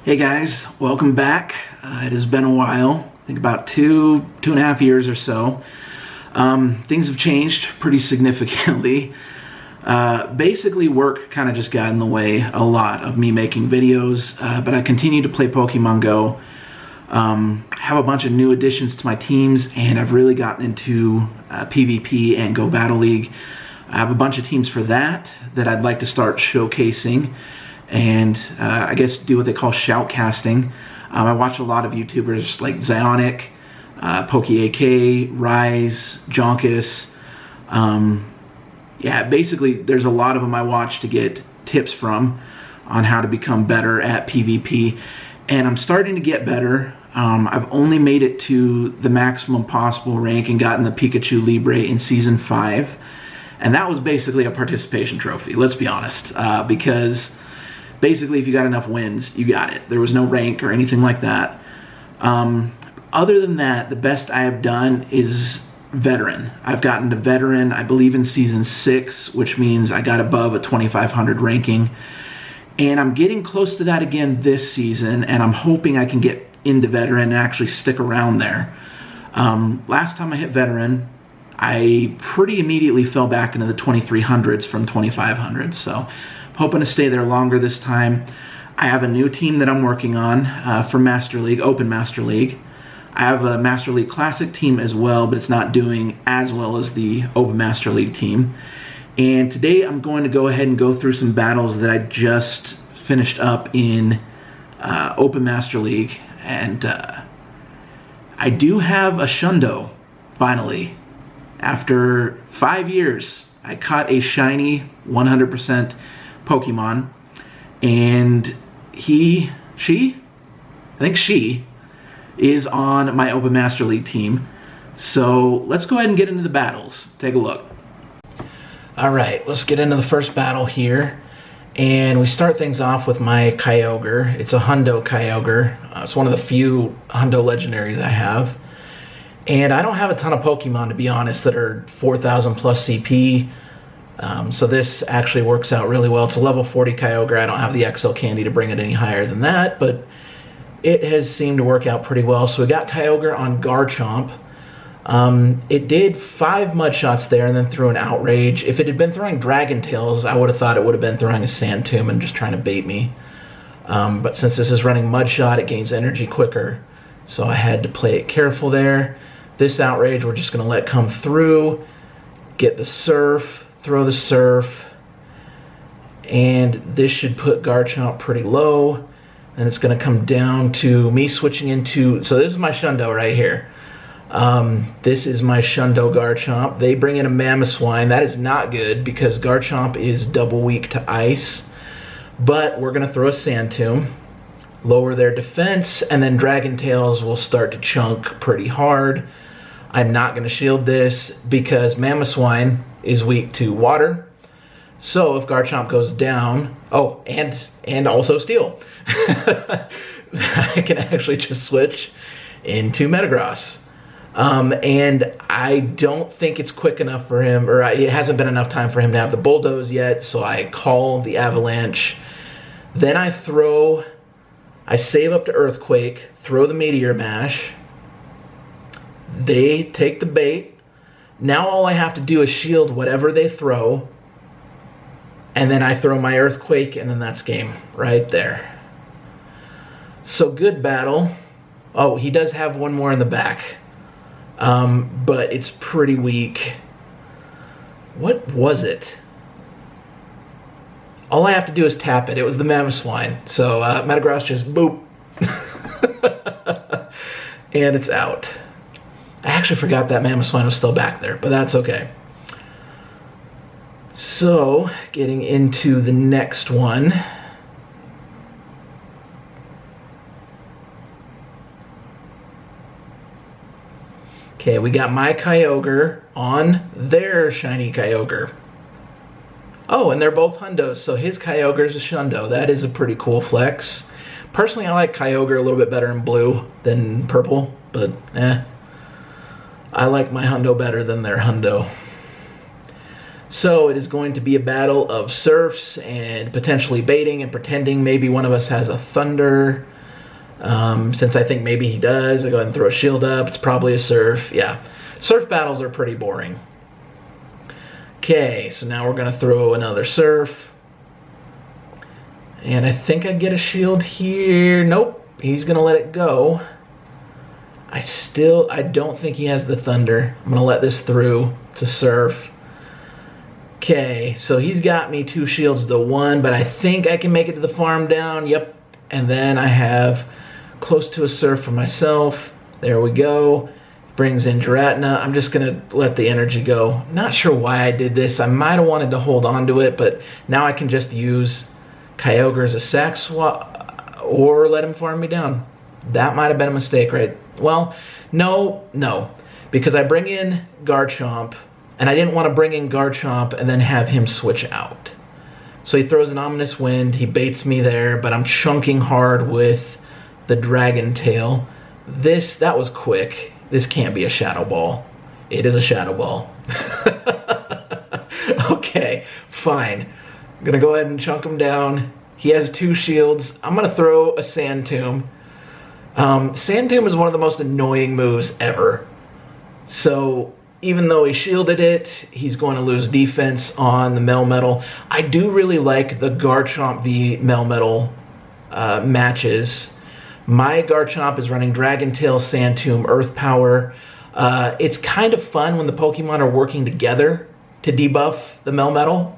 Hey guys, welcome back. It has been a while, I think about two and a half years or so. Things have changed pretty significantly. Basically work kind of just got in the way a lot of me making videos, but I continue to play Pokemon Go. Have a bunch of new additions to my teams, and I've really gotten into PvP and Go Battle League. I have a bunch of teams for that I'd like to start showcasing and I guess do what they call shoutcasting. I watch a lot of YouTubers like Zionic, PokeAK, Rise, Jonkus. Yeah, basically there's a lot of them I watch to get tips from on how to become better at PvP, and I'm starting to get better. I've only made it to the maximum possible rank and gotten the Pikachu Libre in Season 5, and that was basically a participation trophy, let's be honest, because basically if you got enough wins, you got it. There was no rank or anything like that. Other than that, the best I have done is Veteran. I've gotten to Veteran, I believe, in Season 6, which means I got above a 2500 ranking. And I'm getting close to that again this season, and I'm hoping I can get into Veteran and actually stick around there. Last time I hit Veteran, I pretty immediately fell back into the 2300s from 2500s, so hoping to stay there longer this time. I have a new team that I'm working on for Master League, Open Master League. I have a Master League Classic team as well, but it's not doing as well as the Open Master League team. And today I'm going to go ahead and go through some battles that I just finished up in Open Master League. And I do have a Shundo, finally. After 5 years, I caught a shiny 100% Pokemon, and she is on my Open Master League team. So let's go ahead and get into the battles. Take a look. Alright, let's get into the first battle here. And we start things off with my Kyogre. It's a Hundo Kyogre. It's one of the few Hundo legendaries I have. And I don't have a ton of Pokemon, to be honest, that are 4,000 plus CP. So this actually works out really well. It's a level 40 Kyogre. I don't have the XL candy to bring it any higher than that, but it has seemed to work out pretty well. So we got Kyogre on Garchomp. It did 5 mud shots there and then threw an Outrage. If it had been throwing Dragon Tails, I would have thought it would have been throwing a Sand Tomb and just trying to bait me. But since this is running Mud Shot, it gains energy quicker. So I had to play it careful there. This Outrage we're just going to let come through, get the Surf, throw the Surf, and this should put Garchomp pretty low. And it's going to come down to me switching into, so this is my Shundo right here. This is my Shundo Garchomp. They bring in a Mamoswine. That is not good because Garchomp is double weak to ice. But we're going to throw a Sand Tomb, lower their defense, and then Dragon Tails will start to chunk pretty hard. I'm not going to shield this because Mamoswine is weak to water. So if Garchomp goes down, oh, and also Steel, I can actually just switch into Metagross. And I don't think it's quick enough for him, or it hasn't been enough time for him to have the Bulldoze yet, so I call the Avalanche. Then I save up to Earthquake, throw the Meteor Mash. They take the bait. Now all I have to do is shield whatever they throw, and then I throw my Earthquake, and then that's game right there. So good battle. Oh, he does have one more in the back, but it's pretty weak. What was it? All I have to do is tap it. It was the Mamoswine. So Metagross just boop. And it's out. I actually forgot that Mamoswine was still back there, but that's okay. So, getting into the next one. Okay, we got my Kyogre on their shiny Kyogre. Oh, and they're both Hundos, so his Kyogre is a Shundo. That is a pretty cool flex. Personally, I like Kyogre a little bit better in blue than purple, but I like my Hundo better than their Hundo. So it is going to be a battle of Surfs and potentially baiting and pretending maybe one of us has a Thunder. Since I think maybe he does, I go ahead and throw a shield up. It's probably a surf. Yeah, surf battles are pretty boring. Okay, so now we're going to throw another surf. And I think I get a shield here. Nope, he's going to let it go. I don't think he has the thunder. I'm going to let this through. It's a surf. Okay, so he's got me 2 shields to 1, but I think I can make it to the farm down. Yep, and then I have close to a surf for myself. There we go. Brings in Giratina. I'm just going to let the energy go. Not sure why I did this. I might have wanted to hold on to it, but now I can just use Kyogre as a sack swap or let him farm me down. That might have been a mistake, right? Well, no, because I bring in Garchomp, and I didn't want to bring in Garchomp and then have him switch out. So he throws an Ominous Wind, he baits me there, but I'm chunking hard with the Dragon Tail. That was quick. This can't be a Shadow Ball. It is a Shadow Ball. Okay, fine. I'm gonna go ahead and chunk him down. He has 2 shields. I'm gonna throw a Sand Tomb. Sand Tomb is one of the most annoying moves ever. So even though he shielded it, he's going to lose defense on the Melmetal. I do really like the Garchomp v Melmetal matches. My Garchomp is running Dragon Tail, Sand Tomb, Earth Power. It's kind of fun when the Pokemon are working together to debuff the Melmetal.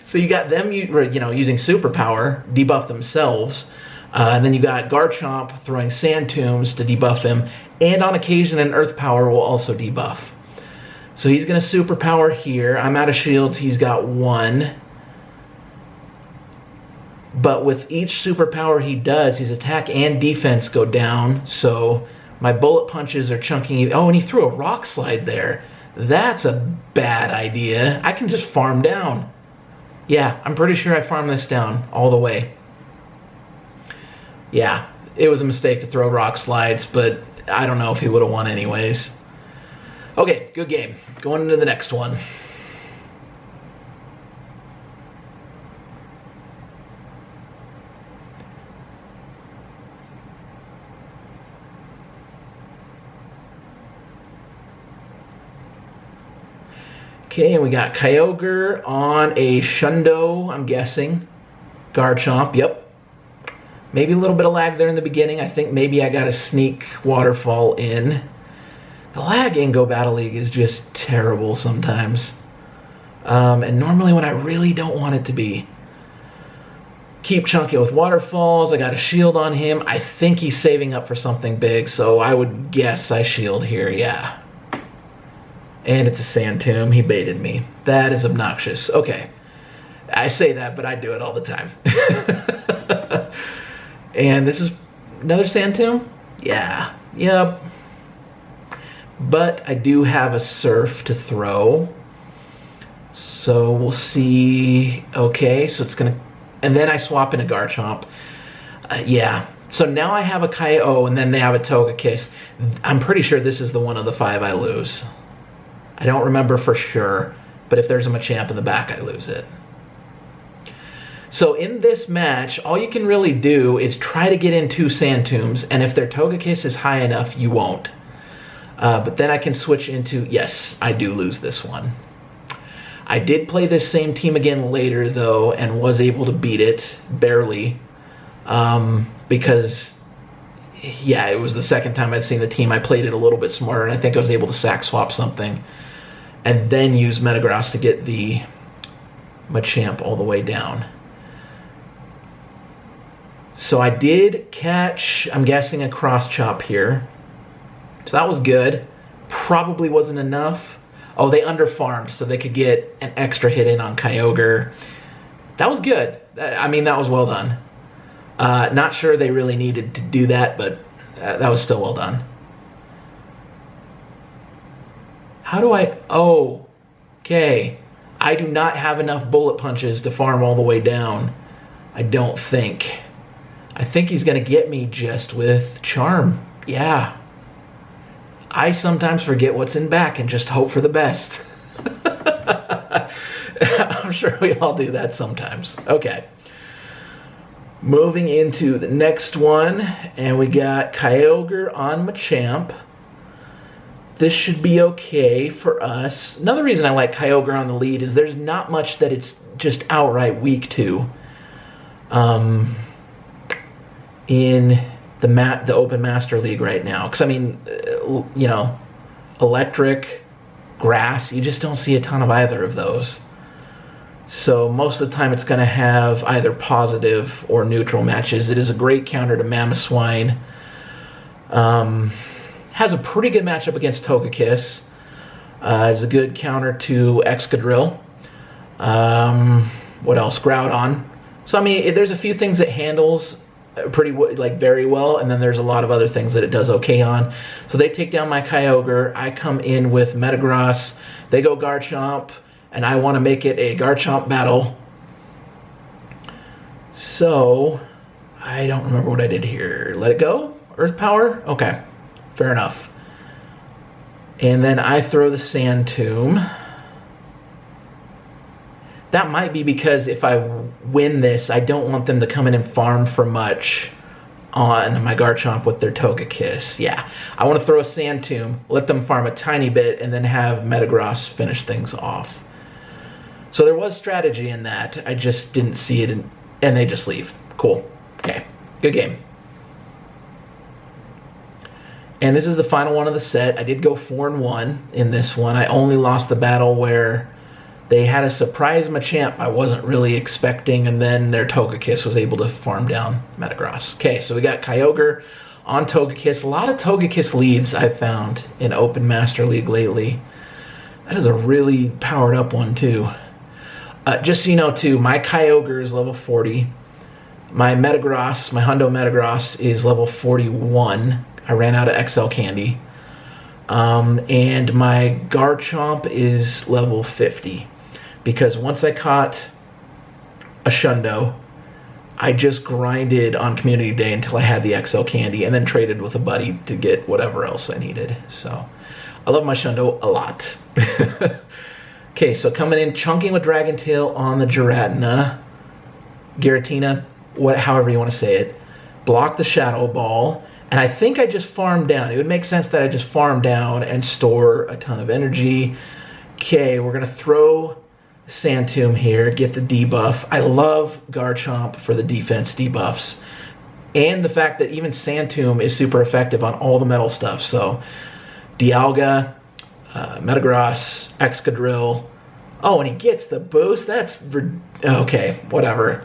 So you got them, using Superpower, debuff themselves. And then you got Garchomp throwing Sand Tombs to debuff him, and on occasion an Earth Power will also debuff. So he's going to Superpower here. I'm out of shields, he's got 1. But with each Superpower he does, his attack and defense go down, so my Bullet Punches are chunking. Oh, and he threw a Rock Slide there. That's a bad idea. I can just farm down. Yeah, I'm pretty sure I farmed this down all the way. Yeah, it was a mistake to throw Rock Slides, but I don't know if he would have won anyways. Okay, good game. Going into the next one. Okay, and we got Kyogre on a Shundo, I'm guessing. Garchomp, yep. Maybe a little bit of lag there in the beginning. I think maybe I got a sneak waterfall in. The lag in Go Battle League is just terrible sometimes. And normally when I really don't want it to be. Keep chunking with waterfalls. I got a shield on him. I think he's saving up for something big, so I would guess I shield here, yeah. And it's a Sand Tomb. He baited me. That is obnoxious. Okay. I say that, but I do it all the time. And this is another Sand Tomb? Yeah. Yep. But I do have a Surf to throw. So we'll see. Okay, so it's going to... And then I swap in a Garchomp. Yeah. So now I have a Kyogre, and then they have a Togekiss. I'm pretty sure this is the one of the 5 I lose. I don't remember for sure, but if there's a Machamp in the back, I lose it. So in this match, all you can really do is try to get in 2 Sand Tombs, and if their Togekiss is high enough, you won't. But then I can switch into... Yes, I do lose this one. I did play this same team again later, though, and was able to beat it, barely. Because... Yeah, it was the second time I'd seen the team. I played it a little bit smarter, and I think I was able to sack swap something. And then use Metagross to get the Machamp all the way down. So I did catch, I'm guessing, a Cross Chop here. So that was good. Probably wasn't enough. Oh, they underfarmed, so they could get an extra hit in on Kyogre. That was good. I mean, that was well done. Not sure they really needed to do that, but that was still well done. How do I... Oh, okay. I do not have enough Bullet Punches to farm all the way down. I don't think. I think he's going to get me just with Charm. Yeah. I sometimes forget what's in back and just hope for the best. I'm sure we all do that sometimes. Okay. Moving into the next one, and we got Kyogre on Machamp. This should be okay for us. Another reason I like Kyogre on the lead is there's not much that it's just outright weak to. In the Open Master League right now. Because, I mean, you know, electric, grass, you just don't see a ton of either of those. So most of the time it's going to have either positive or neutral matches. It is a great counter to Mamoswine. Has a pretty good matchup against Togekiss. It's a good counter to Excadrill. What else? Groudon. So I mean, there's a few things it handles very well, and then there's a lot of other things that it does okay on. So they take down my Kyogre. I come in with Metagross. They go Garchomp, and I want to make it a Garchomp battle. So I don't remember what I did here. Let it go? Earth Power? Okay, fair enough. And then I throw the Sand Tomb. That might be because if I win this, I don't want them to come in and farm for much on my Garchomp with their Togekiss. Yeah, I want to throw a Sand Tomb, let them farm a tiny bit, and then have Metagross finish things off. So there was strategy in that. I just didn't see it, and they just leave. Cool. Okay, good game. And this is the final one of the set. I did go 4-1 in this one. I only lost the battle where they had a surprise Machamp I wasn't really expecting, and then their Togekiss was able to farm down Metagross. Okay, so we got Kyogre on Togekiss. A lot of Togekiss leads I've found in Open Master League lately. That is a really powered up one too. Just so you know too, my Kyogre is level 40. My Metagross, my Hundo Metagross is level 41. I ran out of XL candy. And my Garchomp is level 50. Because once I caught a Shundo, I just grinded on Community Day until I had the XL candy and then traded with a buddy to get whatever else I needed. So I love my Shundo a lot. Okay, so coming in, chunking with Dragon Tail on the Giratina, however you want to say it. Block the Shadow Ball. And I think I just farmed down. It would make sense that I just farm down and store a ton of energy. Okay, we're going to throw Sand Tomb here, get the debuff. I love Garchomp for the defense debuffs. And the fact that even Sand Tomb is super effective on all the metal stuff. So, Dialga, Metagross, Excadrill. Oh, and he gets the boost? That's... okay, whatever.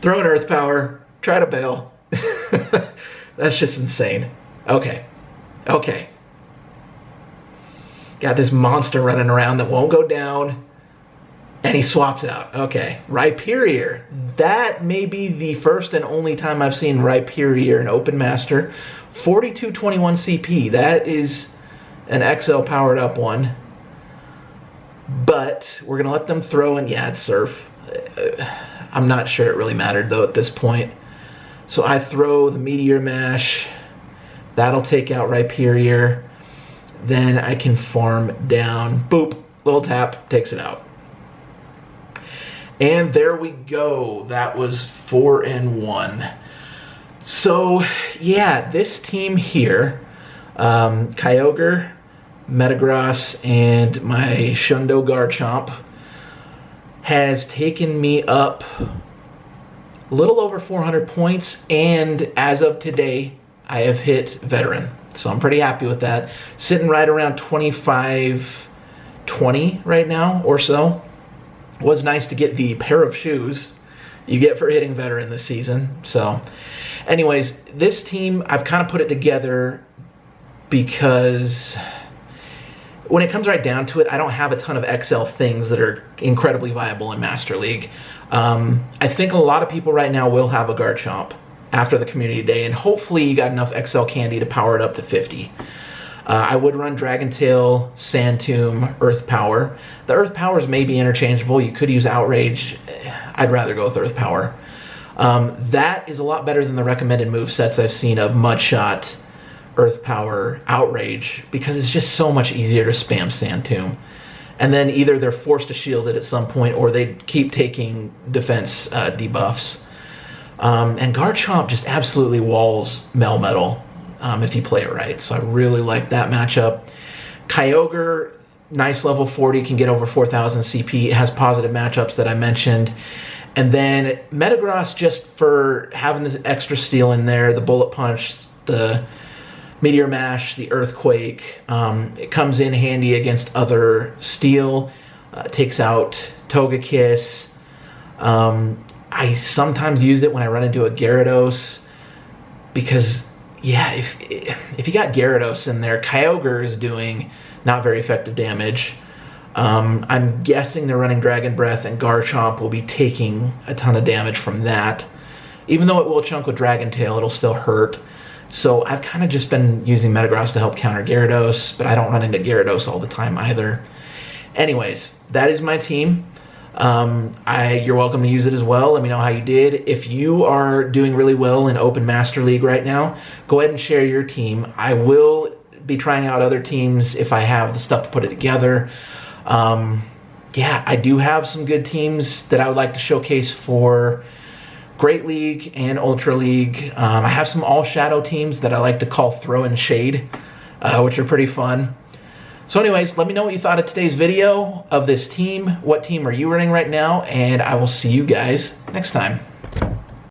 Throw an Earth Power. Try to bail. That's just insane. Okay. Okay. Got this monster running around that won't go down. And he swaps out. Okay. Rhyperior. That may be the first and only time I've seen Rhyperior in Open Master. 4221 CP. That is an XL powered up one. But we're going to let them throw in... Yeah, it's Surf. I'm not sure it really mattered though at this point. So I throw the Meteor Mash. That'll take out Rhyperior. Then I can farm down. Boop. Little tap. Takes it out. And there we go. That was 4-1. So, yeah, this team here, Kyogre, Metagross, and my Shundo Garchomp, has taken me up a little over 400 points, and as of today, I have hit Veteran. So I'm pretty happy with that. Sitting right around 25-20 right now or so. It was nice to get the pair of shoes you get for hitting Veteran this season. So anyways, this team, I've kind of put it together because when it comes right down to it, I don't have a ton of XL things that are incredibly viable in Master League. I think a lot of people right now will have a Garchomp after the Community Day, and hopefully you got enough XL candy to power it up to 50. I would run Dragon Tail, Sand Tomb, Earth Power. The Earth Powers may be interchangeable. You could use Outrage. I'd rather go with Earth Power. That is a lot better than the recommended movesets I've seen of Mudshot, Earth Power, Outrage, because it's just so much easier to spam Sand Tomb. And then either they're forced to shield it at some point or they keep taking defense debuffs. And Garchomp just absolutely walls Melmetal if you play it right. So I really like that matchup. Kyogre, nice level 40, can get over 4,000 CP. It has positive matchups that I mentioned. And then Metagross, just for having this extra steel in there, the Bullet Punch, the Meteor Mash, the Earthquake, it comes in handy against other steel. Takes out Togekiss. I sometimes use it when I run into a Gyarados because, yeah, if you got Gyarados in there, Kyogre is doing not very effective damage. I'm guessing they're running Dragon Breath, and Garchomp will be taking a ton of damage from that. Even though it will chunk with Dragon Tail, it'll still hurt. So I've kind of just been using Metagross to help counter Gyarados, but I don't run into Gyarados all the time either. Anyways, that is my team. You're welcome to use it as well. Let me know how you did. If you are doing really well in Open Master League right now, go ahead and share your team. I will be trying out other teams if I have the stuff to put it together. Yeah, I do have some good teams that I would like to showcase for Great League and Ultra League. I have some all-shadow teams that I like to call Throw and Shade, which are pretty fun. So anyways, let me know what you thought of today's video of this team. What team are you running right now? And I will see you guys next time.